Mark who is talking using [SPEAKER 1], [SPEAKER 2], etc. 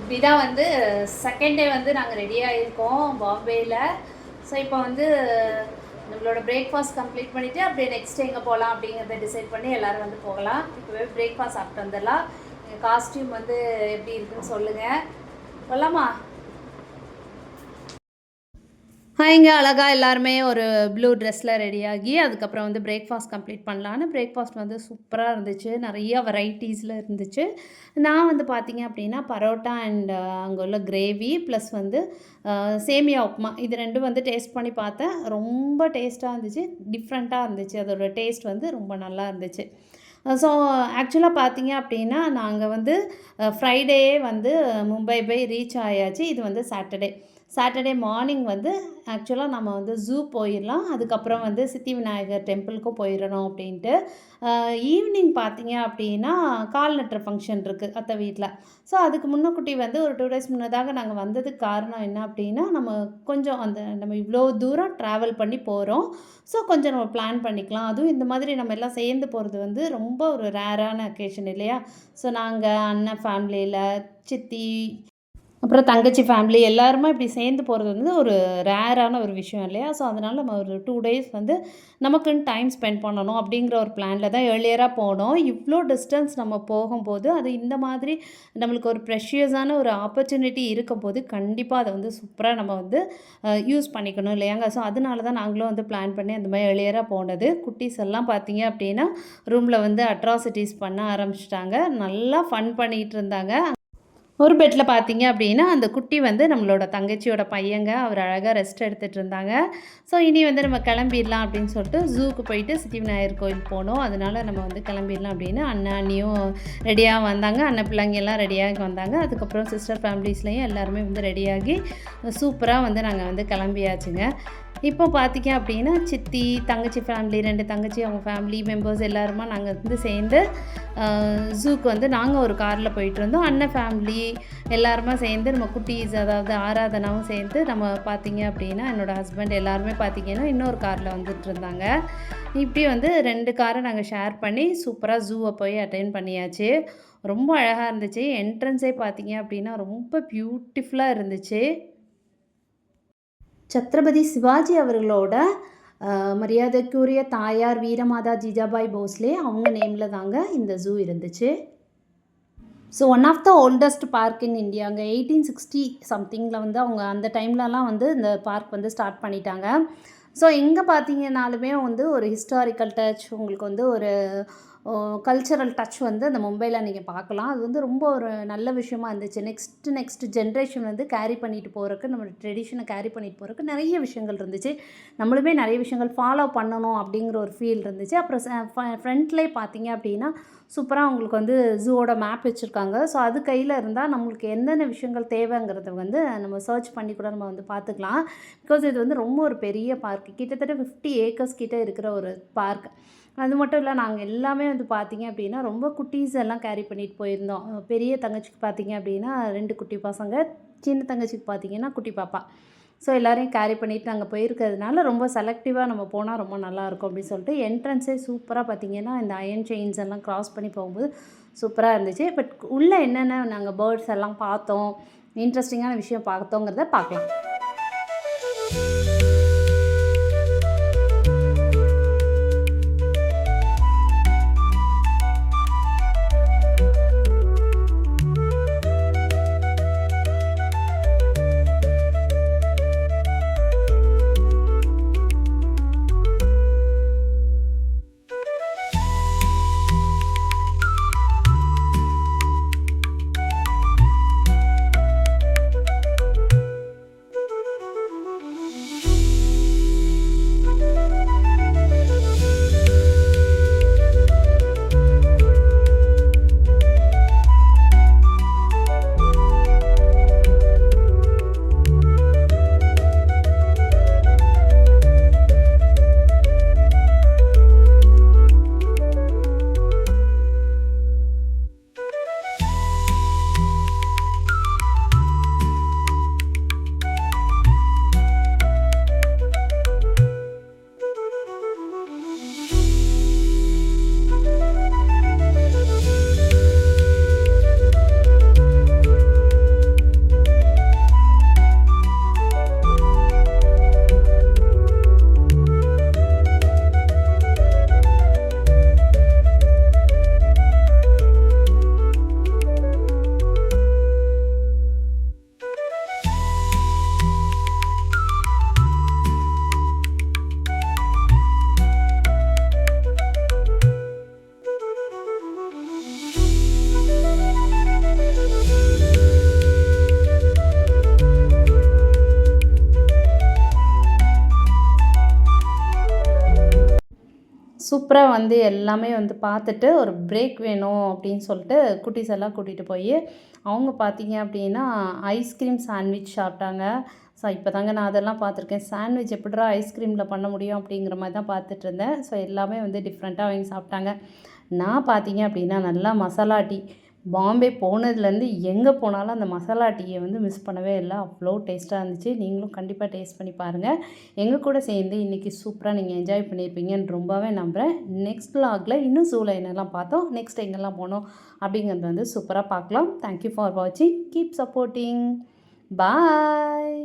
[SPEAKER 1] இப்படிதான் வந்து second day வந்து நாங்கள் ரெடி ஆகியிருக்கோம் பாம்பேயில். ஸோ இப்போ வந்து நம்மளோட பிரேக்ஃபாஸ்ட் கம்ப்ளீட் பண்ணிவிட்டு அப்படியே நெக்ஸ்ட் எங்கே போகலாம் அப்படிங்கிறத டிசைட் பண்ணி எல்லோரும் வந்து போகலாம். இப்போவே பிரேக்ஃபாஸ்ட் சாப்பிட்டு வந்துடலாம். எங்கள் காஸ்டியூம் வந்து எப்படி இருக்குன்னு சொல்லுங்கள். போகலாமா? இங்கே அழகாக எல்லாருமே ஒரு ப்ளூ ட்ரெஸ்ஸில் ரெடியாகி அதுக்கப்புறம் வந்து பிரேக்ஃபாஸ்ட் கம்ப்ளீட் பண்ணலான்னு. பிரேக்ஃபாஸ்ட் வந்து சூப்பராக இருந்துச்சு, நிறைய வெரைட்டிஸில் இருந்துச்சு. நான் வந்து பார்த்திங்க அப்படின்னா பரோட்டா அண்ட் அங்கே உள்ள கிரேவி ப்ளஸ் வந்து சேமியா உப்புமா இது ரெண்டும் வந்து டேஸ்ட் பண்ணி பார்த்தேன். ரொம்ப டேஸ்ட்டாக இருந்துச்சு, டிஃப்ரெண்ட்டாக இருந்துச்சு. அதோட டேஸ்ட் வந்து ரொம்ப நல்லா இருந்துச்சு. ஸோ ஆக்சுவலாக பார்த்தீங்க அப்படின்னா நாங்கள் வந்து ஃப்ரைடேயே வந்து மும்பை போய் ரீச் ஆயாச்சு. இது வந்து சாட்டர்டே மார்னிங் வந்து ஆக்சுவலாக நம்ம வந்து ஜூ போயிடலாம். அதுக்கப்புறம் வந்து சித்தி விநாயகர் டெம்பிளுக்கும் போயிடணும் அப்படின்ட்டு. ஈவினிங் பார்த்தீங்க அப்படின்னா கால்நட்டை ஃபங்க்ஷன் இருக்குது அத்தை வீட்டில். ஸோ அதுக்கு முன்னக்கூட்டி வந்து ஒரு 2 டேஸ் முன்னதாக நாங்கள் வந்ததுக்கு காரணம் என்ன அப்படின்னா, நம்ம இவ்வளோ தூரம் ட்ராவல் பண்ணி போகிறோம். ஸோ கொஞ்சம் நம்ம பிளான் பண்ணிக்கலாம். அதுவும் இந்த மாதிரி நம்ம எல்லாம் சேர்ந்து போகிறது வந்து ரொம்ப ஒரு ரேரான அக்கேஷன் இல்லையா? ஸோ நாங்கள் அண்ணன் ஃபேமிலியில் சித்தி அப்புறம் தங்கச்சி ஃபேமிலி எல்லாருமே இப்படி சேர்ந்து போகிறது வந்து ஒரு ரேரான ஒரு விஷயம் இல்லையா? ஸோ அதனால் நம்ம ஒரு 2 டேஸ் வந்து நமக்குன்னு டைம் ஸ்பெண்ட் பண்ணணும் அப்படிங்கிற ஒரு பிளானில் தான் ஏர்லியராக போனோம். இவ்வளோ டிஸ்டன்ஸ் நம்ம போகும்போது அது இந்த மாதிரி நம்மளுக்கு ஒரு ப்ரெஷியஸான ஒரு ஆப்பர்ச்சுனிட்டி இருக்கும்போது கண்டிப்பாக அதை வந்து சூப்பராக நம்ம வந்து யூஸ் பண்ணிக்கணும் இல்லையாங்க? ஸோ அதனால தான் நாங்களும் வந்து பிளான் பண்ணி அந்த மாதிரி ஏர்லியராக போனது. குட்டீஸ் எல்லாம் பார்த்தீங்க அப்படின்னா ரூமில் வந்து அட்ராசிட்டிஸ் பண்ண ஆரம்பிச்சிட்டாங்க. நல்லா ஃபன் பண்ணிகிட்டு இருந்தாங்க. ஒரு பெட்டில் பார்த்தீங்க அப்படின்னா அந்த குட்டி வந்து நம்மளோட தங்கச்சியோட பையங்க. அவர் அழகாக ரெஸ்ட் எடுத்துகிட்டு இருந்தாங்க. ஸோ இனி வந்து நம்ம கிளம்பிடலாம் அப்படின்னு சொல்லிட்டு ஜூக்கு போயிட்டு சித்தி விநாயகர் கோயில் போனோம். அதனால் நம்ம வந்து கிளம்பிடலாம் அப்படின்னு அண்ணன் அண்ணியும் ரெடியாக வந்தாங்க. அண்ணன் பிள்ளைங்க எல்லாம் ரெடியாகி வந்தாங்க. அதுக்கப்புறம் சிஸ்டர் ஃபேமிலிஸ்லேயும் எல்லாருமே வந்து ரெடியாகி சூப்பராக வந்து நாங்கள் வந்து கிளம்பியாச்சுங்க. இப்போ பார்த்திங்க அப்படின்னா சித்தி தங்கச்சி ஃபேமிலி 2 தங்கச்சி அவங்க ஃபேமிலி மெம்பர்ஸ் எல்லாருமா நாங்கள் வந்து சேர்ந்து ஜூக்கு வந்து நாங்கள் ஒரு காரில் போயிட்டுருந்தோம். அண்ணன் ஃபேமிலி எல்லாருமா சேர்ந்து நம்ம குட்டீஸ் அதாவது ஆராதனாவும் சேர்ந்து நம்ம பார்த்திங்க அப்படின்னா என்னோடய ஹஸ்பண்ட் எல்லாருமே பார்த்திங்கன்னா இன்னொரு காரில் வந்துட்டு இருந்தாங்க. இப்படி வந்து 2 காரை நாங்கள் ஷேர் பண்ணி சூப்பராக ஜூவை போய் அட்டெண்ட் பண்ணியாச்சு. ரொம்ப அழகாக இருந்துச்சு. என்ட்ரன்ஸே பார்த்திங்க அப்படின்னா ரொம்ப பியூட்டிஃபுல்லாக இருந்துச்சு. சத்ரபதி சிவாஜி அவர்களோட மரியாதைக்குரிய தாயார் வீரமாதா ஜிஜாபாய் போஸ்லே அவங்க நேமில் தாங்க இந்த ஜூ இருந்துச்சு. So one of the oldest park in இந்தியாங்க. 1860 சம்திங்கில் வந்து அவங்க அந்த டைம்லலாம் வந்து இந்த பார்க் வந்து ஸ்டார்ட் பண்ணிட்டாங்க. ஸோ எங்கே பார்த்தீங்கன்னாலுமே வந்து ஒரு ஹிஸ்டாரிக்கல் டச் உங்களுக்கு வந்து ஒரு கல்ச்சரல் டச் வந்து அந்த மும்பையில் நீங்கள் பார்க்கலாம். அது வந்து ரொம்ப ஒரு நல்ல விஷயமா இருந்துச்சு. நெக்ஸ்ட் ஜென்ரேஷன் வந்து கேரி பண்ணிட்டு போகிறக்கு நம்ம ட்ரெடிஷனை கேரி பண்ணிட்டு போகிறக்கு நிறைய விஷயங்கள் இருந்துச்சு. நம்மளுமே நிறைய விஷயங்கள் ஃபாலோ பண்ணணும் அப்படிங்கிற ஒரு ஃபீல் இருந்துச்சு. அப்புறம் ஃப்ரண்ட்லேயே பார்த்தீங்க அப்படின்னா சூப்பராக உங்களுக்கு வந்து ஜூவோட மேப் வச்சுருக்காங்க. ஸோ அது கையில் இருந்தால் நம்மளுக்கு என்னென்ன விஷயங்கள் தேவைங்கிறத வந்து நம்ம சர்ச் பண்ணி கூட நம்ம வந்து பார்த்துக்கலாம். பிகாஸ் இது வந்து ரொம்ப ஒரு பெரிய பார்க், கிட்டத்தட்ட 50 ஏக்கர்ஸ் கிட்டே இருக்கிற ஒரு பார்க். அது மட்டும் இல்லை, நாங்கள் எல்லாமே வந்து பார்த்திங்க அப்படின்னா ரொம்ப குட்டீஸ் எல்லாம் கேரி பண்ணிட்டு போயிருந்தோம். பெரிய தங்கச்சிக்கு பார்த்திங்க அப்படின்னா 2 குட்டி பசங்க, சின்ன தங்கச்சிக்கு பார்த்திங்கன்னா குட்டி பாப்பா. ஸோ எல்லோரையும் கேரி பண்ணிவிட்டு நாங்கள் போயிருக்கிறதுனால ரொம்ப செலக்டிவாக நம்ம போனால் ரொம்ப நல்லாயிருக்கும் அப்படின்னு சொல்லிட்டு என்ட்ரன்ஸே சூப்பராக பார்த்திங்கன்னா இந்த அயன் செயின்ஸ் எல்லாம் க்ராஸ் பண்ணி போகும்போது சூப்பராக இருந்துச்சு. பட் உள்ளே என்னென்ன நாங்கள் பேர்ட்ஸ் எல்லாம் பார்த்தோம், இன்ட்ரெஸ்டிங்கான விஷயம் பார்த்தோங்கிறத பார்க்கலாம். சூப்பராக வந்து எல்லாமே வந்து பார்த்துட்டு ஒரு பிரேக் வேணும் அப்படின்னு சொல்லிட்டு குட்டீஸ் எல்லாம் கூட்டிகிட்டு போய் அவங்க பார்த்தீங்க அப்படின்னா ஐஸ்கிரீம் சாண்ட்விச் சாப்பிட்டாங்க. ஸோ இப்போ தாங்க நான் அதெல்லாம் பார்த்துருக்கேன். சாண்ட்விச் எப்படிடா ஐஸ்கிரீமில் பண்ண முடியும் அப்படிங்கிற மாதிரி தான் பார்த்துட்டு இருந்தேன். ஸோ எல்லாமே வந்து டிஃப்ரெண்ட்டாக அவங்க சாப்பிட்டாங்க. நான் பார்த்தீங்க அப்படின்னா நல்லா மசாலா டீ பாம்பே போனதுலேருந்து எங்கே போனாலும் அந்த மசாலா டீயை வந்து மிஸ் பண்ணவே இல்லை. அவ்வளோ டேஸ்ட்டாக இருந்துச்சு. நீங்களும் கண்டிப்பாக டேஸ்ட் பண்ணி பாருங்கள். எங்கள் கூட சேர்ந்து இன்றைக்கி சூப்பராக நீங்கள் என்ஜாய் பண்ணியிருப்பீங்கன்னு ரொம்பவே நம்புகிறேன். நெக்ஸ்ட் விலாகில் இன்னும் ஜூவில் என்னெல்லாம் பார்த்தோம், நெக்ஸ்ட் எங்கெல்லாம் போனோம் அப்படிங்கிறது வந்து சூப்பராக பார்க்கலாம். தேங்க்யூ ஃபார் வாட்சிங். Keep supporting. பாய்.